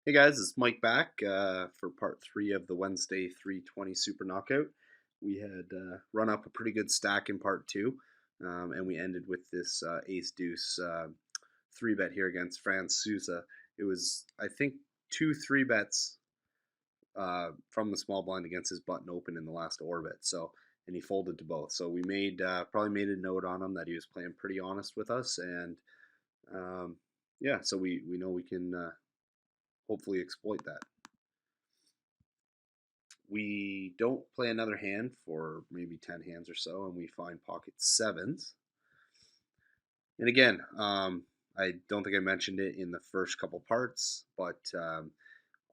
Hey guys, it's Mike back for part three of the Wednesday 320 Super Knockout. We had run up a pretty good stack in part two, and we ended with this ace deuce three bet here against Franz Sousa. It was, I think, two three bets from the small blind against his button open in the last orbit. So, and he folded to both. So we made probably made a note on him that he was playing pretty honest with us, and um, yeah, so we know we can hopefully exploit that. We don't play another hand for maybe 10 hands or so, and we find pocket sevens. And again, I don't think I mentioned it in the first couple parts, but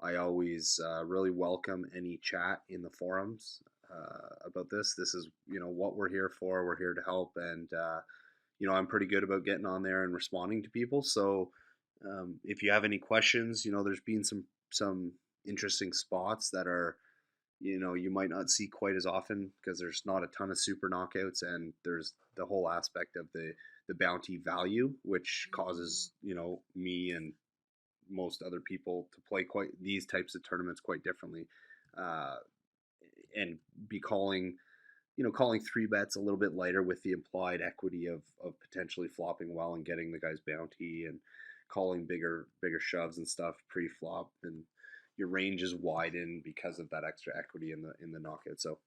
I always really welcome any chat in the forums about this. This is, what we're here for. We're here to help, and I'm pretty good about getting on there and responding to people. So if you have any questions, there's been some interesting spots that are you might not see quite as often because there's not a ton of super knockouts, and there's the whole aspect of the bounty value, which causes me and most other people to play quite these types of tournaments quite differently, uh, and be calling three bets a little bit lighter with the implied equity of potentially flopping well and getting the guy's bounty, and calling bigger shoves and stuff pre-flop, and your range is widened because of that extra equity in the knockout. So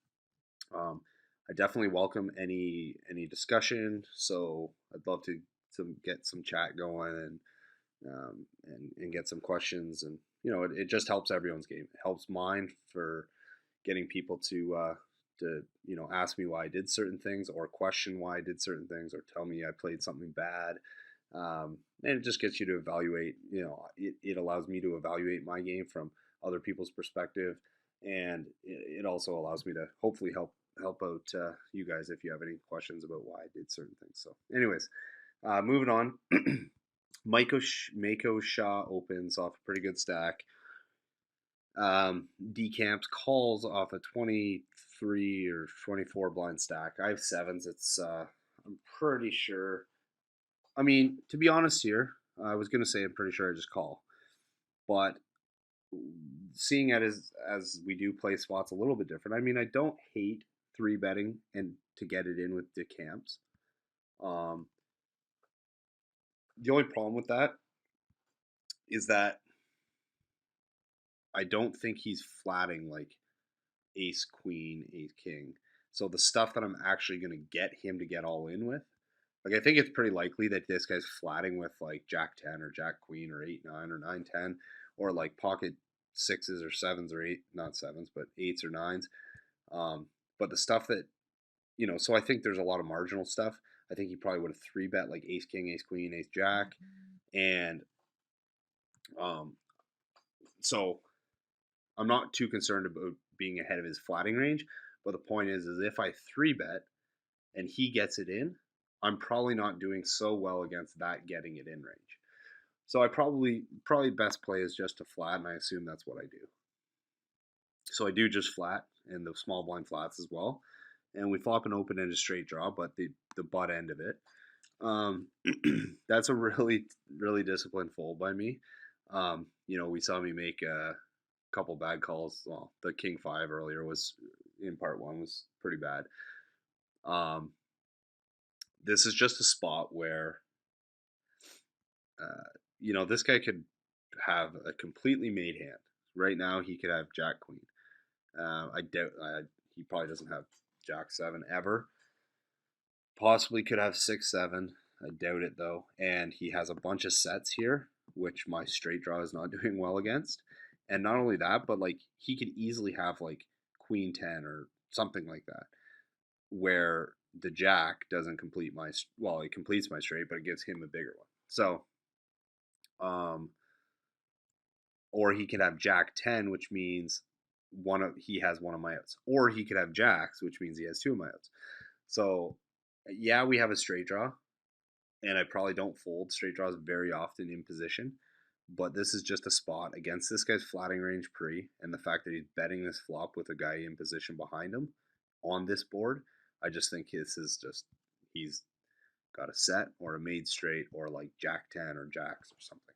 um, I definitely welcome any discussion. So I'd love to get some chat going, and get some questions, and it just helps everyone's game. It helps mine for getting people to ask me why I did certain things, or question why I did certain things, or tell me I played something bad. And it just gets you to evaluate. It allows me to evaluate my game from other people's perspective, and it also allows me to hopefully help out you guys if you have any questions about why I did certain things. So, anyways, moving on. Mako Shah opens off a pretty good stack. Decamps calls off a 23 or 24 blind stack. I have sevens. I'm pretty sure. I mean, to be honest here, I was going to say I'm pretty sure I just call. But seeing it as we do play spots a little bit different, I mean, I don't hate three betting and to get it in with decamps. Um, the only problem with that is that I don't think he's flatting like ace queen, ace king. So the stuff that I'm actually going to get him to get all in with, like I think it's pretty likely that this guy's flatting with like jack 10 or jack queen or 8 9 or 9 10, or like pocket sixes or sevens or eight, not sevens, but eights or nines. But the stuff that, so I think there's a lot of marginal stuff. I think he probably would have three bet like ace king, ace queen, ace jack. And um, so I'm not too concerned about being ahead of his flatting range. But the point is if I three bet and he gets it in, I'm probably not doing so well against that getting it in range. So I probably best play is just to flat, and I assume that's what I do. So I do just flat and the small blind flats as well, and we flop an open and a straight draw, but the butt end of it. Um, that's a really disciplined fold by me. We saw me make a couple bad calls. Well, the king five earlier was in part one was pretty bad. Um, this is just a spot where this guy could have a completely made hand. Right now, he could have Jack Queen. I doubt he probably doesn't have Jack Seven ever. Possibly could have 6 7. I doubt it though. And he has a bunch of sets here, which my straight draw is not doing well against. And not only that, but like he could easily have like Queen 10 or something like that, where the Jack doesn't complete my, well, it completes my straight, but it gives him a bigger one. So um, or he could have Jack 10, which means he has one of my outs, or he could have Jacks, which means he has two of my outs. So yeah, we have a straight draw, and I probably don't fold straight draws very often in position, but this is just a spot against this guy's flatting range pre, and the fact that he's betting this flop with a guy in position behind him on this board. I just think this is just he's got a set or a made straight or like Jack 10 or Jacks or something.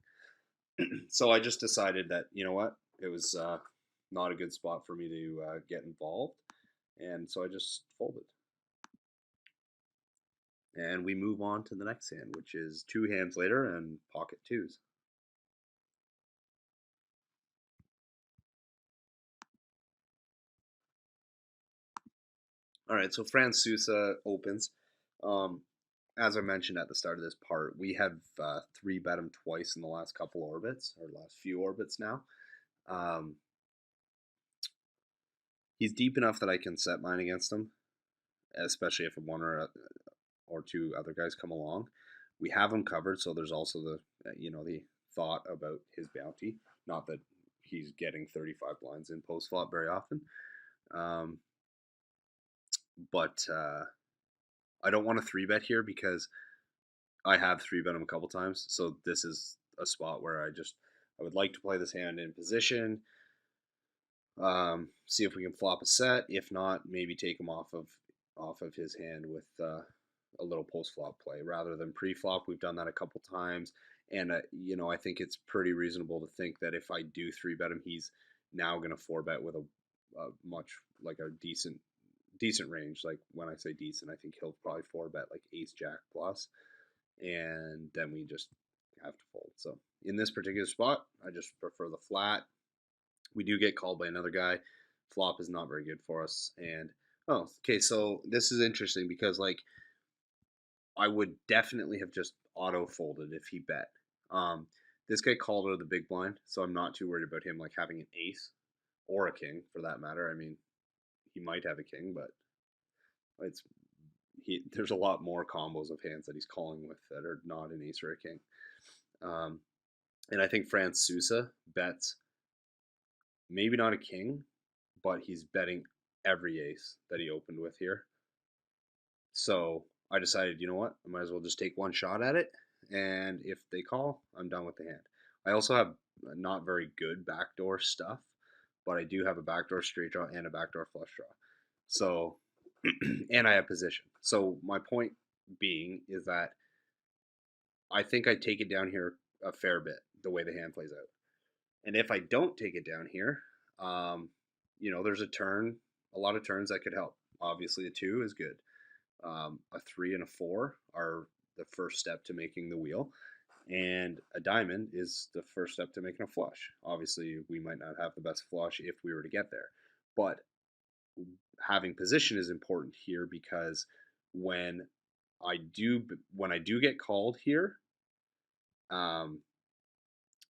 So I just decided that, you know what, it was not a good spot for me to get involved, and so I just folded. And we move on to the next hand, which is two hands later and pocket twos. All right, so Franz Sousa opens. Um, as I mentioned at the start of this part, we have three bet him twice in the last couple orbits, or last few orbits now. Um, he's deep enough that I can set mine against him, especially if one or two other guys come along. We have him covered, so there's also the the thought about his bounty. Not that he's getting 35 blinds in post flop very often, um, but I don't want to three bet here because I have three bet him a couple times. So this is a spot where I would like to play this hand in position. See if we can flop a set. If not, maybe take him off of his hand with a little post flop play rather than pre flop. We've done that a couple times, and I think it's pretty reasonable to think that if I do three bet him, he's now going to four bet with a much like a decent range. Like when I say decent, I think he'll probably four bet like ace jack plus, and then we just have to fold. So in this particular spot, I just prefer the flat. We do get called by another guy. Flop is not very good for us. And oh, okay, so this is interesting because like I would definitely have just auto folded if he bet. Um, this guy called out of the big blind, so I'm not too worried about him like having an ace or a king for that matter. I mean, he might have a king, but it's there's a lot more combos of hands that he's calling with that are not an ace or a king. Um, and I think Franz Sousa bets maybe not a king, but he's betting every ace that he opened with here. So I decided, you know what, I might as well just take one shot at it. And if they call, I'm done with the hand. I also have not very good backdoor stuff, but I do have a backdoor straight draw and a backdoor flush draw. So, and I have position. So my point being is that I think I take it down here a fair bit the way the hand plays out. And if I don't take it down here, um, there's a lot of turns that could help. Obviously, a two is good. A three and a four are the first step to making the wheel, and a diamond is the first step to making a flush. Obviously, we might not have the best flush if we were to get there, but having position is important here because when when I do get called here, um,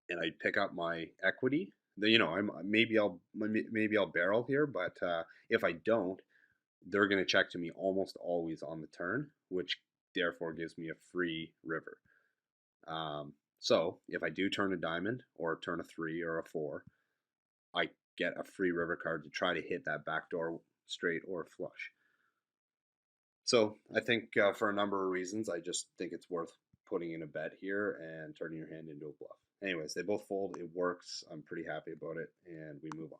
and I pick up my equity, I'm maybe I'll barrel here, but if I don't, they're going to check to me almost always on the turn, which therefore gives me a free river. So if I do turn a diamond or turn a three or a four, I get a free river card to try to hit that backdoor straight or flush. So I think for a number of reasons, I just think it's worth putting in a bet here and turning your hand into a bluff. Anyways, they both fold. It works. I'm pretty happy about it, and we move on.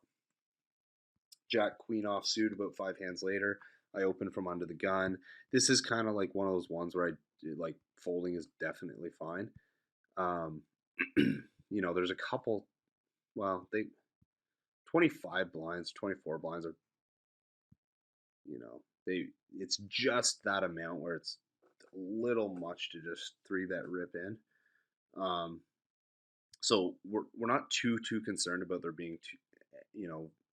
Jack Queen offsuit about five hands later. I open from under the gun. This is kind of like one of those ones where I like folding is definitely fine. Um, there's a couple. Well, they 25 blinds, 24 blinds are they it's just that amount where it's a little much to just three bet rip in. Um, so we're not too concerned about there being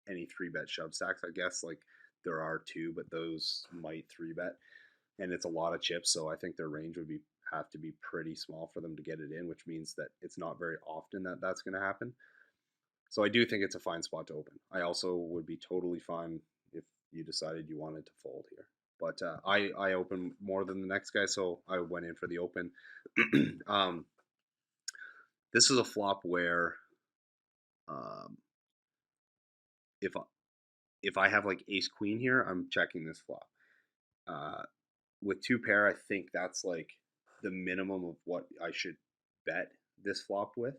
any three bet shove stacks. I guess like there are two, but those might three bet, and it's a lot of chips. So I think their range would be have to be pretty small for them to get it in, which means that it's not very often that that's going to happen. So I do think it's a fine spot to open. I also would be totally fine if you decided you wanted to fold here. But I open more than the next guy, so I went in for the open. um, this is a flop where um, if if I have like ace queen here, I'm checking this flop. Uh, with two pair, I think that's like the minimum of what I should bet this flop with.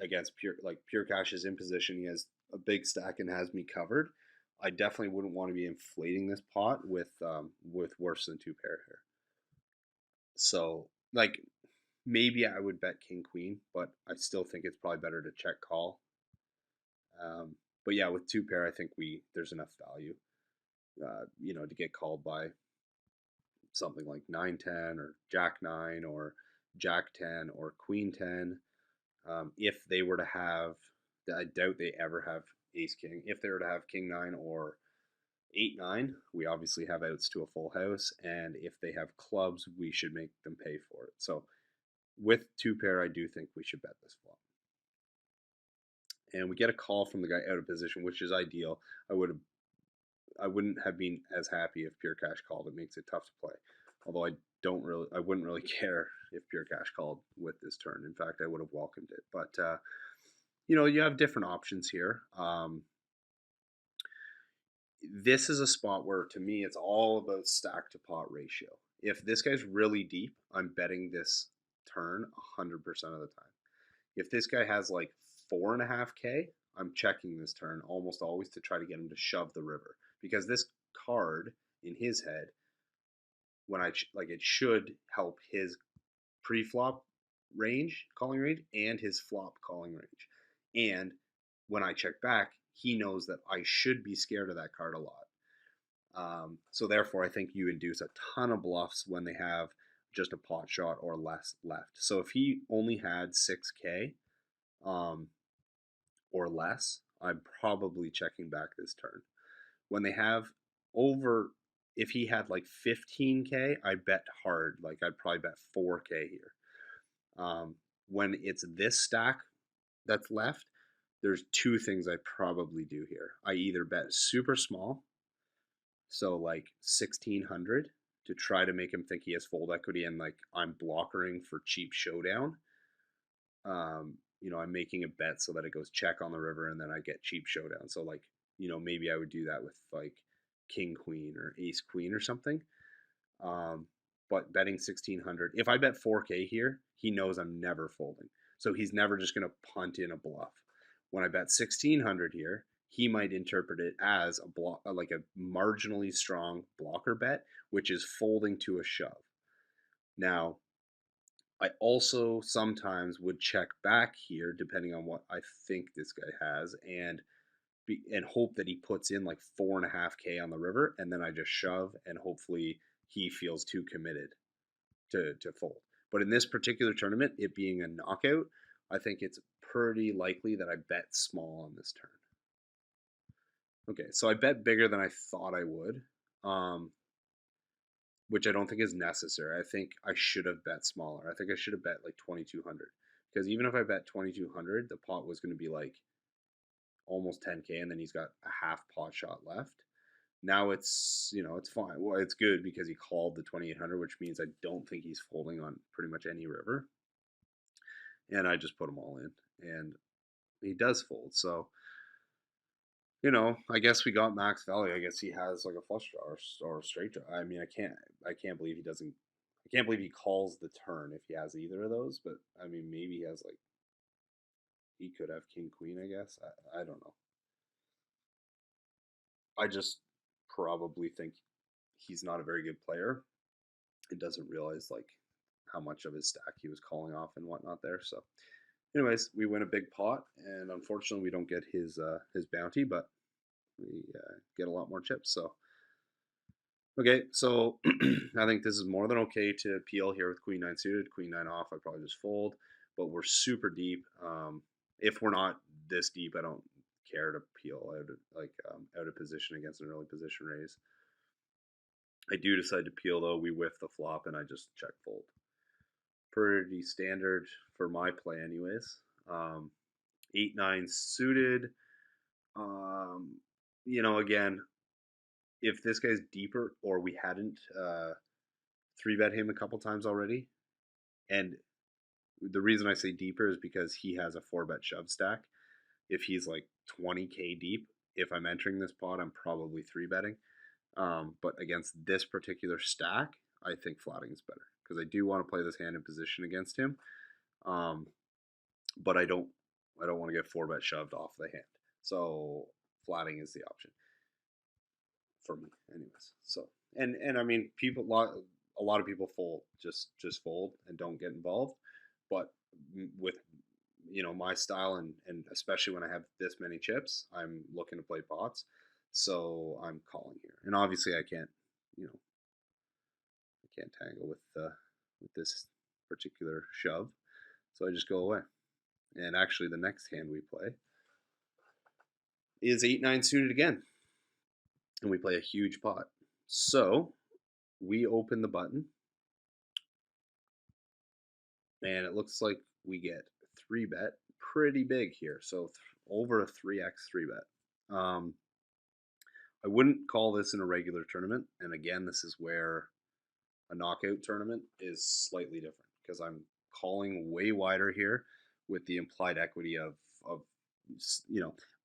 Against pure cash is in position. He has a big stack and has me covered. I definitely wouldn't want to be inflating this pot with worse than two pair here. So like Maybe I would bet king queen, but I still think it's probably better to check call. Um, but yeah, with two pair, I think we there's enough value, to get called by something like 9-10 or jack 9 or jack 10 or queen 10. If they were to have, I doubt they ever have ace king. If they were to have king 9 or 8-9, we obviously have outs to a full house. And if they have clubs, we should make them pay for it. So with two pair, I do think we should bet this flop. And we get a call from the guy out of position, which is ideal. I wouldn't have been as happy if pure cash called. It makes it tough to play. Although I wouldn't really care if pure cash called with this turn. In fact, I would have welcomed it. But you have different options here. This is a spot where, to me, it's all about stack to pot ratio. If this guy's really deep, I'm betting this turn 100% of the time. If this guy has like 4.5K, I'm checking this turn almost always to try to get him to shove the river, because this card in his head, when it should help his pre-flop range, calling range, and his flop calling range. And when I check back, he knows that I should be scared of that card a lot. So therefore, I think you induce a ton of bluffs when they have just a pot shot or less left. So if he only had 6K or less, I'm probably checking back this turn. When they have over, if he had like 15K, I bet hard. Like I'd probably bet 4K here. When it's this stack that's left, there's two things I probably do here. I either bet super small, so like 1600, to try to make him think he has fold equity and like I'm blockering for cheap showdown. I'm making a bet so that it goes check on the river and then I get cheap showdown. So like, maybe I would do that with like king queen or ace queen or something. But betting 1600, if I bet 4K here, he knows I'm never folding. So he's never just going to punt in a bluff. When I bet 1600 here, he might interpret it as a block, like a marginally strong blocker bet, which is folding to a shove. Now, I also sometimes would check back here, depending on what I think this guy has, and hope that he puts in like 4.5K on the river, and then I just shove, and hopefully he feels too committed to fold. But in this particular tournament, it being a knockout, I think it's pretty likely that I bet small on this turn. Okay, so I bet bigger than I thought I would, um, which I don't think is necessary. I think I should have bet smaller. I think I should have bet like 2200, because even if I bet 2200, the pot was going to be like almost 10K, and then he's got a half pot shot left. Now it's fine. Well, it's good because he called the 2800, which means I don't think he's folding on pretty much any river. And I just put them all in, and he does fold. So I guess we got max value. I guess he has like a flush draw or a straight draw. I mean, I can't believe he doesn't. I can't believe he calls the turn if he has either of those. But I mean, maybe he has like he could have king queen. I guess I don't know. I just probably think he's not a very good player and doesn't realize like how much of his stack he was calling off and whatnot there. So, anyways, we win a big pot, and unfortunately, we don't get his bounty, but we get a lot more chips. So, okay, so I think this is more than okay to peel here with queen nine suited, queen nine off. I probably just fold, but we're super deep. If we're not this deep, I don't care to peel out of position against an early position raise. I do decide to peel though. We whiff the flop, and I just check fold. Pretty standard for my play, anyways. 8-9 suited. Again, if this guy's deeper or we hadn't three bet him a couple times already, and the reason I say deeper is because he has a four bet shove stack. If he's like 20K deep, if I'm entering this pot, I'm probably three betting. But against this particular stack, I think flatting is better because I do want to play this hand in position against him. But I don't want to get four bet shoved off the hand. So flatting is the option for me, anyways. So and I mean, a lot of people fold, just fold and don't get involved. but with my style and especially when I have this many chips, I'm looking to play pots, so I'm calling here. And obviously, you know, I can't tangle with this particular shove, so I just go away. And actually, the next hand we play is 8-9 suited again, and we play a huge pot. So we open the button, and it looks like we get 3-bet, pretty big here. So over a 3x 3-bet. I wouldn't call this in a regular tournament, and again, this is where a knockout tournament is slightly different because I'm calling way wider here with the implied equity of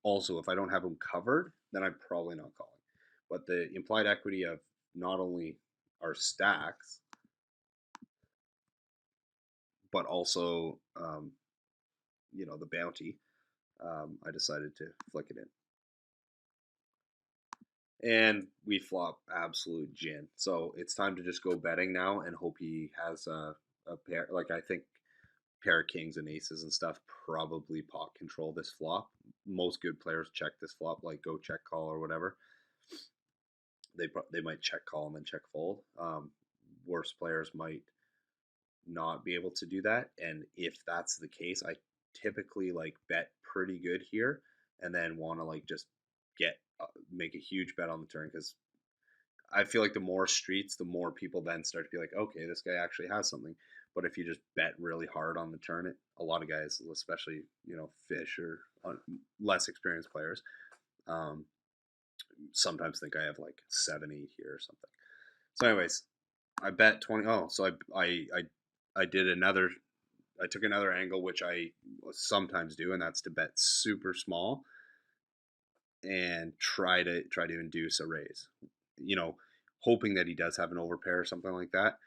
also if I don't have them covered, then I'm probably not calling. But the implied equity of not only our stacks, but also the bounty, I decided to flick it in. And we flop absolute gin. So it's time to just go betting now and hope he has a pair. Like, I think pair of kings and aces and stuff probably pot control this flop. Most good players check this flop, like go check call or whatever. They might check call and then check fold. Worse players might not be able to do that. And if that's the case, I typically like bet pretty good here and then want to like just make a huge bet on the turn because I feel like the more streets, the more people then start to be like, okay, this guy actually has something. But if you just bet really hard on the turn, a lot of guys, especially fish or less experienced players, um, sometimes think I have like 7-8 here or something. So, anyways, I bet 20. Oh, so I did another. I took another angle, which I sometimes do, and that's to bet super small and try to induce a raise. Hoping that he does have an overpair or something like that,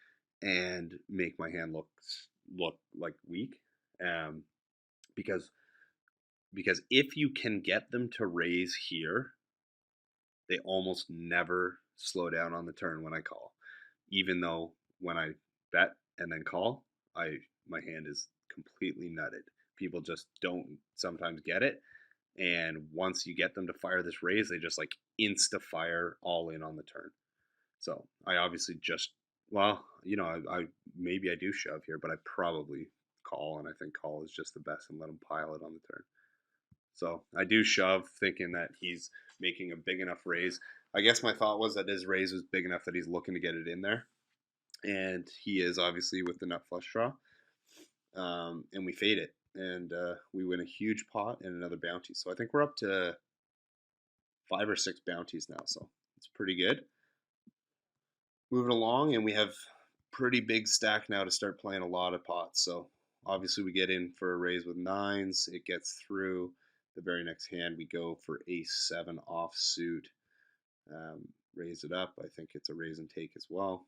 and make my hand look like weak. Um, because if you can get them to raise here, they almost never slow down on the turn when I call. Even though when I bet and then call, my hand is completely nutted. People just don't sometimes get it. And once you get them to fire this raise, they just like insta fire all in on the turn. So I obviously I maybe I do shove here, but I probably call, and I think call is just the best and let him pile it on the turn. So I do shove, thinking that he's making a big enough raise. I guess my thought was that his raise was big enough that he's looking to get it in there, and he is obviously with the nut flush draw. And we fade it, and we win a huge pot and another bounty. So I think we're up to 5 or 6 bounties now, so it's pretty good. Moving along, and we have pretty big stack now to start playing a lot of pots. So obviously we get in for a raise with nines. It gets through. The very next hand we go for ace-7 offsuit. Raise it up. I think it's a raise and take as well.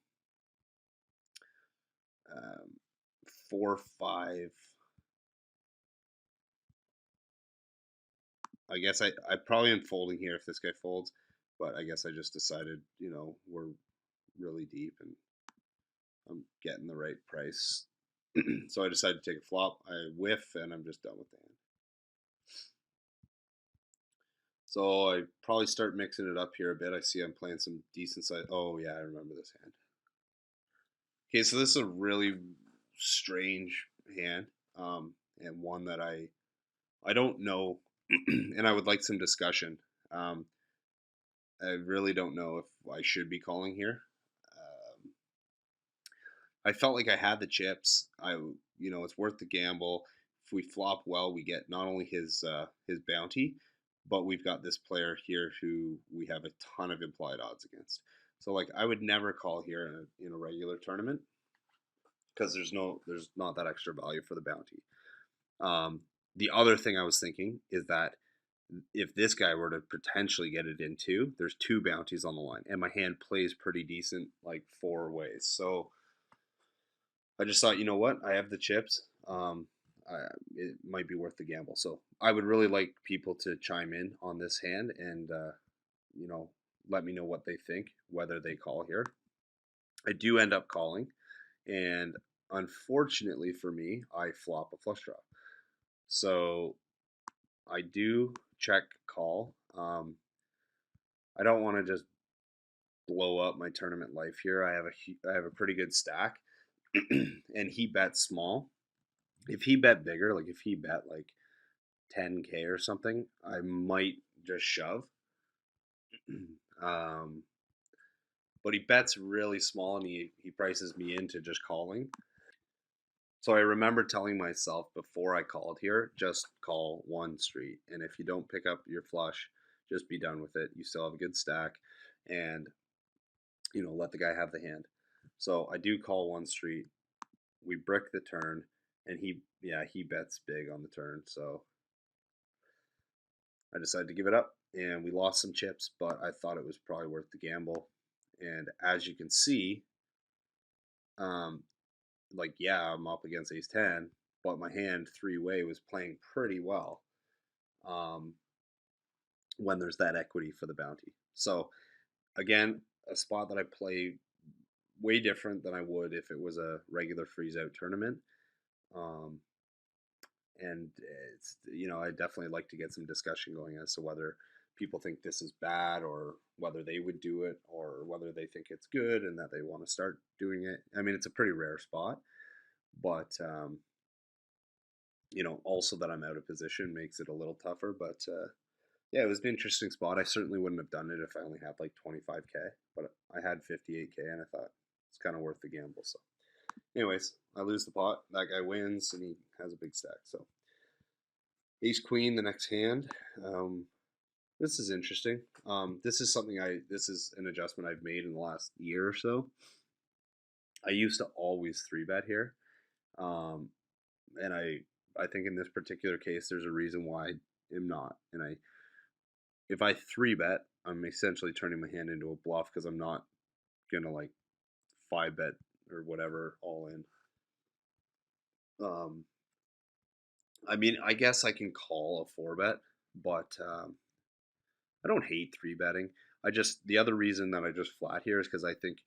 4-5. I guess I probably am folding here if this guy folds, but I guess I just decided, we're really deep and I'm getting the right price. So I decided to take a flop. I whiff and I'm just done with the hand. So I probably start mixing it up here a bit. I see I'm playing some decent size. Oh yeah, I remember this hand. Okay, so this is a really strange hand, and one that I don't know, and I would like some discussion. I really don't know if I should be calling here. I felt like I had the chips. It's worth the gamble. If we flop well, we get not only his bounty, but we've got this player here who we have a ton of implied odds against. So like I would never call here in a regular tournament because there's not that extra value for the bounty. The other thing I was thinking is that if this guy were to potentially get it in too, there's 2 bounties on the line, and my hand plays pretty decent like 4 ways. So I just thought, you know what, I have the chips. It might be worth the gamble. So I would really like people to chime in on this hand and let me know what they think, whether they call here. I do end up calling, and unfortunately for me, I flop a flush draw. So I do check call. I don't want to just blow up my tournament life here. I have a pretty good stack, and he bet small. If he bet bigger, like if he bet like 10K or something, I might just shove. um, but he bets really small, and he prices me into just calling. So I remember telling myself before I called here, just call one street, and if you don't pick up your flush, just be done with it. You still have a good stack, and let the guy have the hand. So I do call one street. We brick the turn, and he bets big on the turn. So I decided to give it up, and we lost some chips, but I thought it was probably worth the gamble. And as you can see, um, like I'm up against ace 10, but my hand three-way was playing pretty well um, when there's that equity for the bounty. So again, a spot that I play way different than I would if it was a regular freeze out tournament. Um, and it's I definitely like to get some discussion going as to whether people think this is bad, or whether they would do it, or whether they think it's good and that they want to start doing it. I mean, it's a pretty rare spot, but also that I'm out of position makes it a little tougher. But yeah, it was an interesting spot. I certainly wouldn't have done it if I only had like 25K, but I had 58K, and I thought it's kind of worth the gamble. So anyways, I lose the pot, that guy wins, and he has a big stack. So ace queen the next hand. This is interesting. This is an adjustment I've made in the last year or so. I used to always three bet here, um, and I think in this particular case there's a reason why I am not. And if I three bet, I'm essentially turning my hand into a bluff because I'm not gonna like five bet or whatever all in. Um, I mean, I guess I can call a four bet, but I don't hate three betting. The other reason that I just flat here is because I think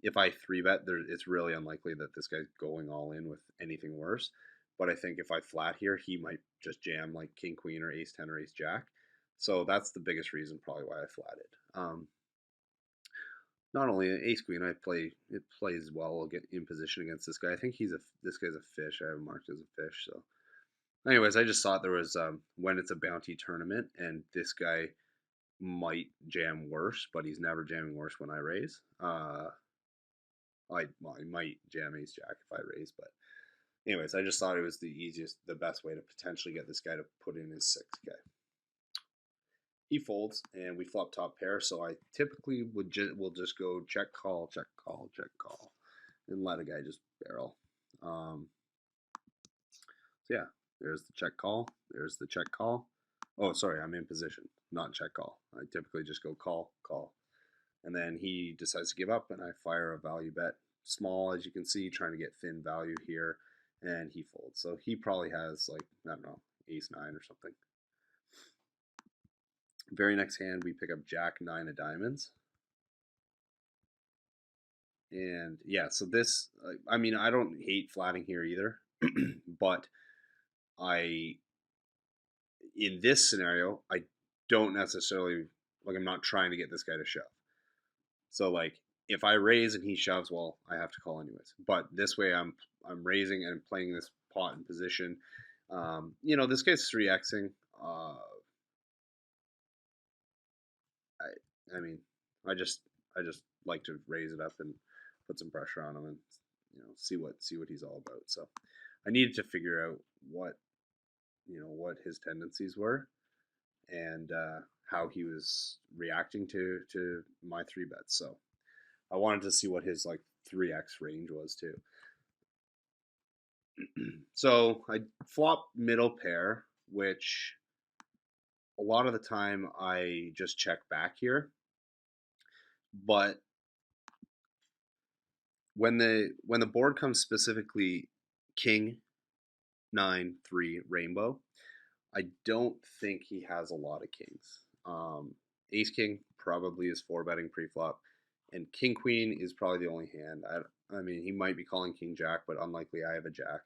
if I three bet, it's really unlikely that this guy's going all in with anything worse. But I think if I flat here, he might just jam like king queen or ace 10 or ace jack. So that's the biggest reason probably why I flatted. Not only ace queen, it plays well. I'll get in position against this guy. I think this guy's a fish. I have him marked as a fish. So, anyways, I just thought there was when it's a bounty tournament and this guy might jam worse, but he's never jamming worse when I raise. I might jam ace jack if I raise, but anyways, I just thought it was the best way to potentially get this guy to put in his 6K. He folds, and we flop top pair, so I typically will just go check call, check call, check call, and let a guy just barrel. So yeah, there's the check call. There's the check call. Oh, sorry, I'm in position, not check call. I typically just go call, call. And then he decides to give up, and I fire a value bet. Small, as you can see, trying to get thin value here, and he folds. So he probably has, like, I don't know, ace 9 or something. Very next hand, we pick up jack 9 of diamonds. And yeah, so this, I mean, I don't hate flatting here either, but in this scenario, I don't necessarily, like, I'm not trying to get this guy to shove. So like if I raise and he shoves, well, I have to call anyways. But this way, I'm raising and playing this pot in position. This guy's 3xing. I mean, I just I just like to raise it up and put some pressure on him, and see what he's all about. So I needed to figure out what his tendencies were, and how he was reacting to my three bets. So I wanted to see what his like 3x range was too. So I flop middle pair, which a lot of the time I just check back here. But when the board comes specifically king 9 3 rainbow, I don't think he has a lot of kings. Ace king probably is four betting pre-flop. And king queen is probably the only hand. I mean, he might be calling king jack, but unlikely. I have a jack.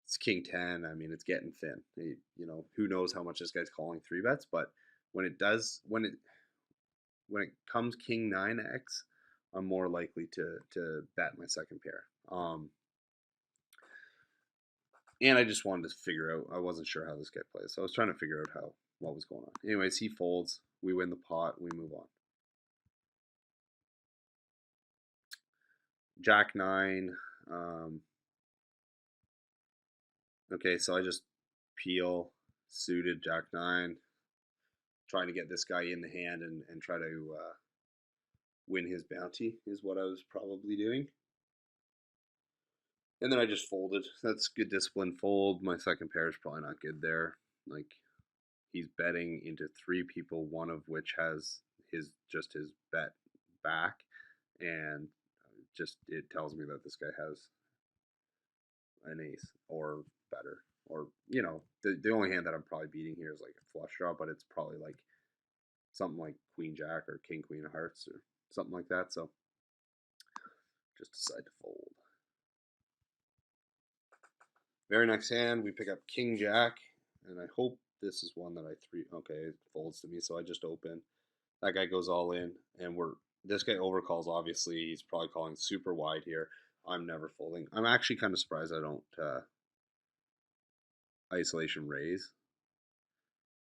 It's king 10. I mean, it's getting thin. You know, who knows how much this guy's calling three bets, but when it does, when it comes king 9x, I'm more likely to bet my second pair. And I just wanted to figure out. I wasn't sure how this guy plays, so I was trying to figure out what was going on. Anyways, he folds. We win the pot. We move on. Jack 9. Okay, so I just peel suited Jack 9, trying to get this guy in the hand and try to win his bounty is what I was probably doing. And then I just folded. That's good discipline fold. My second pair is probably not good there. Like, he's betting into three people, one of which has his bet back, and just it tells me that this guy has an ace or better, or the only hand that I'm probably beating here is like a flush draw, but it's probably like something like queen jack or king queen of hearts or something like that. So just decide to fold. Very next hand, we pick up king jack, and I hope this is one that I three. Okay, it folds to me, so I just open. That guy goes all in, and this guy overcalls. Obviously, he's probably calling super wide here. I'm never folding. I'm actually kind of surprised I don't isolation raise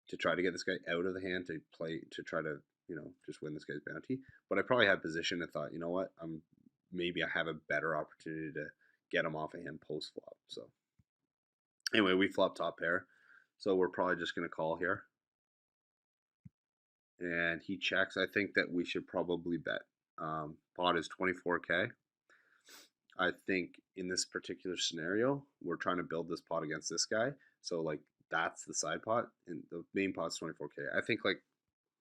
to try to get this guy out of the hand to play to try to just win this guy's bounty. But I probably had position and thought, you know what, maybe I have a better opportunity to get him off of him post flop. So anyway, we flop top pair, so we're probably just gonna call here. And he checks. I think that we should probably bet. Pot is 24K. I think in this particular scenario, we're trying to build this pot against this guy. So like that's the side pot, and the main pot's 24K. I think like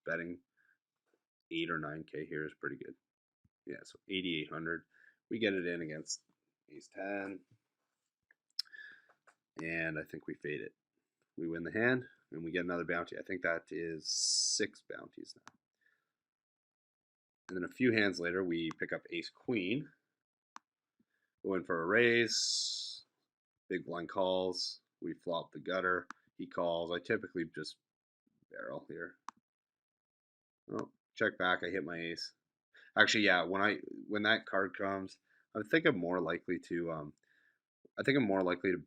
betting 8 or 9K here is pretty good. Yeah, so 8,800. We get it in against ace 10, and I think we fade it. We win the hand, and we get another bounty. I think that is 6 bounties now. And then a few hands later, we pick up ace queen. Go in for a raise. Big blind calls. We flop the gutter. He calls. I typically just barrel here. Oh, check back. I hit my ace. Actually, yeah. When that card comes, I think I'm more likely to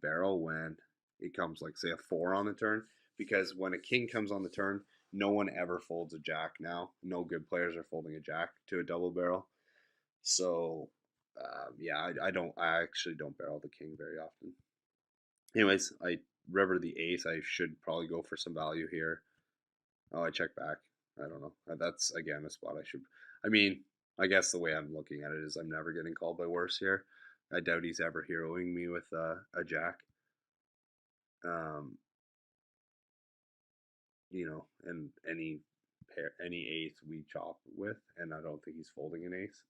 barrel when it comes like say a 4 on the turn, because when a king comes on the turn, no one ever folds a jack now. No good players are folding a jack to a double barrel. So yeah, I actually don't barrel the king very often. Anyways, I river the ace. I should probably go for some value here. Oh, I check back. I don't know. That's again a spot I should. I mean, I guess the way I'm looking at it is I'm never getting called by worse here. I doubt he's ever heroing me with a jack. Um, and any ace we chop with, and I don't think he's folding an ace.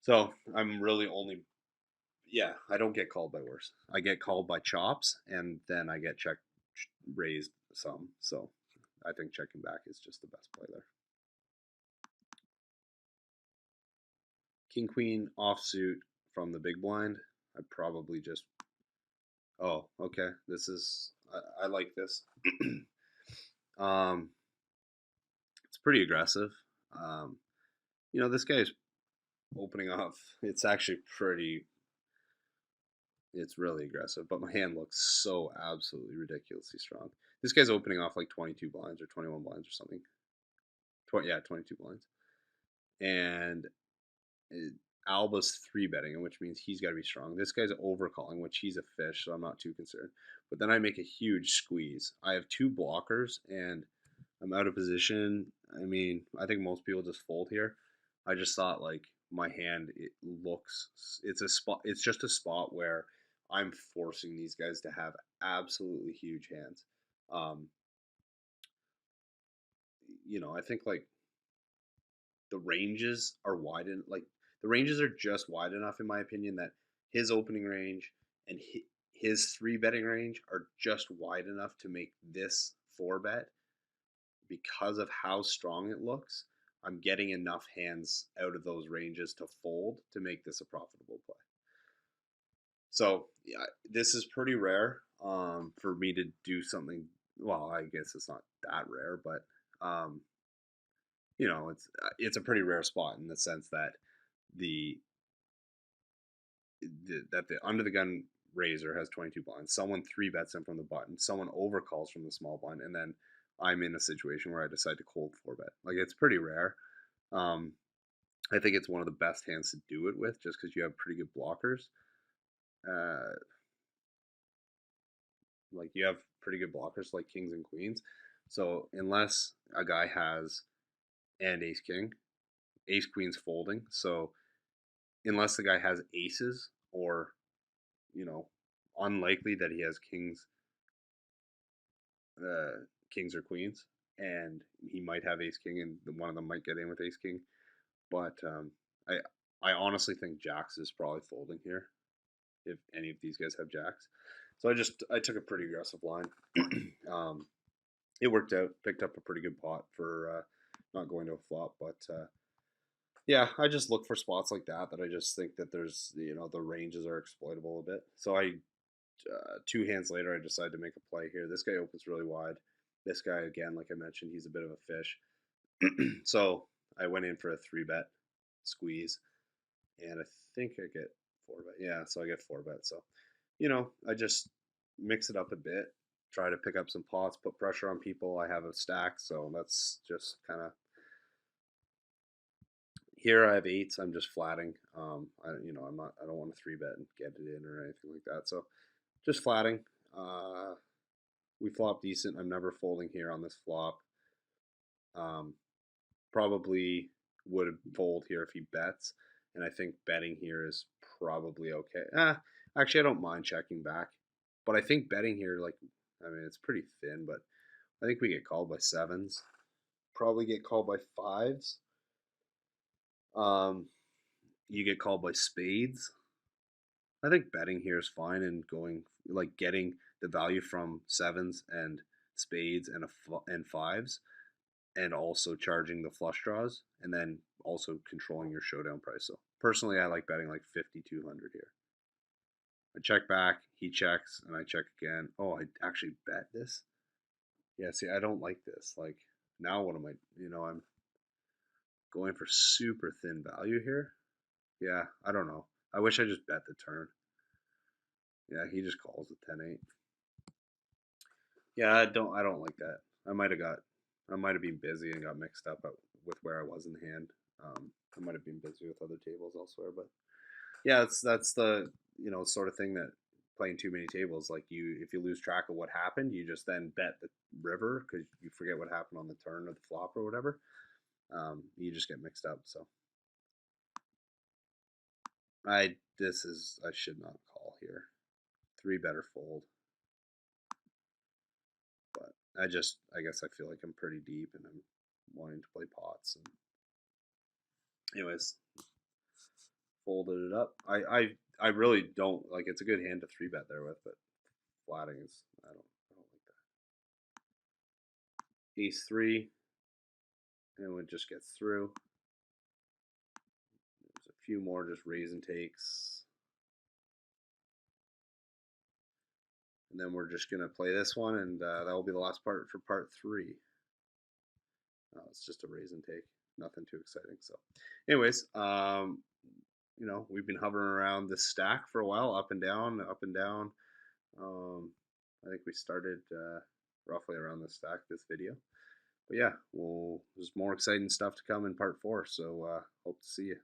So I'm really only, yeah, I don't get called by worse. I get called by chops, and then I get raised some. So I think checking back is just the best play there. King queen offsuit from the big blind. I probably just. Oh, okay. This is I like this. um, it's pretty aggressive. Um, this guy's opening off. It's actually pretty. It's really aggressive, but my hand looks so absolutely ridiculously strong. This guy's opening off like 22 blinds or 21 blinds or something. 22 blinds. And Alba's 3-betting, which means he's got to be strong. This guy's overcalling, which he's a fish, so I'm not too concerned. But then I make a huge squeeze. I have 2 blockers, and I'm out of position. I mean, I think most people just fold here. I just thought like my hand, it's a spot. It's just a spot where I'm forcing these guys to have absolutely huge hands. Um, I think like the ranges are wide, and like the ranges are just wide enough in my opinion that his opening range and his 3-betting range are just wide enough to make this 4-bet because of how strong it looks. I'm getting enough hands out of those ranges to fold to make this a profitable play. So yeah, this is pretty rare for me to do something. Well, I guess it's not that rare, but um, it's a pretty rare spot in the sense that the, the under the gun raiser has 22 blinds. Someone three bets him from the button. Someone overcalls from the small blind, and then I'm in a situation where I decide to cold four bet. Like it's pretty rare. Um, I think it's one of the best hands to do it with, just because you have pretty good blockers. Uh, like you have pretty good blockers like kings and queens. So unless a guy has and ace king, ace queen's folding. So unless the guy has aces or you know unlikely that he has kings or queens, and he might have ace king, and one of them might get in with ace king. But I I honestly think jacks is probably folding here if any of these guys have jacks. So I took a pretty aggressive line. um, it worked out. Picked up a pretty good pot for not going to a flop, but yeah, I just look for spots like that I just think that there's the ranges are exploitable a bit. So I two hands later I decided to make a play here. This guy opens really wide. This guy again, like I mentioned, he's a bit of a fish. So I went in for a three bet squeeze, and I think I get four bet. Yeah, so I get four bet. So I just mix it up a bit, try to pick up some pots, put pressure on people. I have a stack, so that's just kind of here. I have eights. I'm just flatting. I'm not. I don't want to three bet and get it in or anything like that. So just flatting. We flop decent. I'm never folding here on this flop. Um, Probably would fold here if he bets, and I think betting here is probably okay. Actually, I don't mind checking back, but I think betting here, like, I mean, it's pretty thin, but I think we get called by sevens. Probably get called by fives. Um, you get called by spades. I think betting here is fine and going like getting the value from sevens and spades and fives, and also charging the flush draws, and then also controlling your showdown price. So personally, I like betting like 5,200 here. I check back, he checks, and I check again. Oh, I actually bet this. Yeah, see, I don't like this. Like now, what am I? I'm going for super thin value here. Yeah, I don't know. I wish I just bet the turn. Yeah, he just calls the 10-8. Yeah, I don't like that. I might have been busy and got mixed up with where I was in the hand. I might have been busy with other tables elsewhere, but yeah, that's the sort of thing that playing too many tables, like if you lose track of what happened, you just then bet the river because you forget what happened on the turn or the flop or whatever. You just get mixed up. So I should not call here. Three better fold, but I guess I feel like I'm pretty deep and I'm wanting to play pots. And anyways, folded it up. I really don't like. It's a good hand to three bet there with, but flatting is I don't like that. Ace three, and it just gets through. There's a few more just raise and takes, and then we're just gonna play this one, and that will be the last part for part three. It's just a raise and take, nothing too exciting. So, anyways, we've been hovering around this stack for a while, up and down, up and down. I think we started roughly around this stack this video. But yeah, there's more exciting stuff to come in part four. So hope to see you.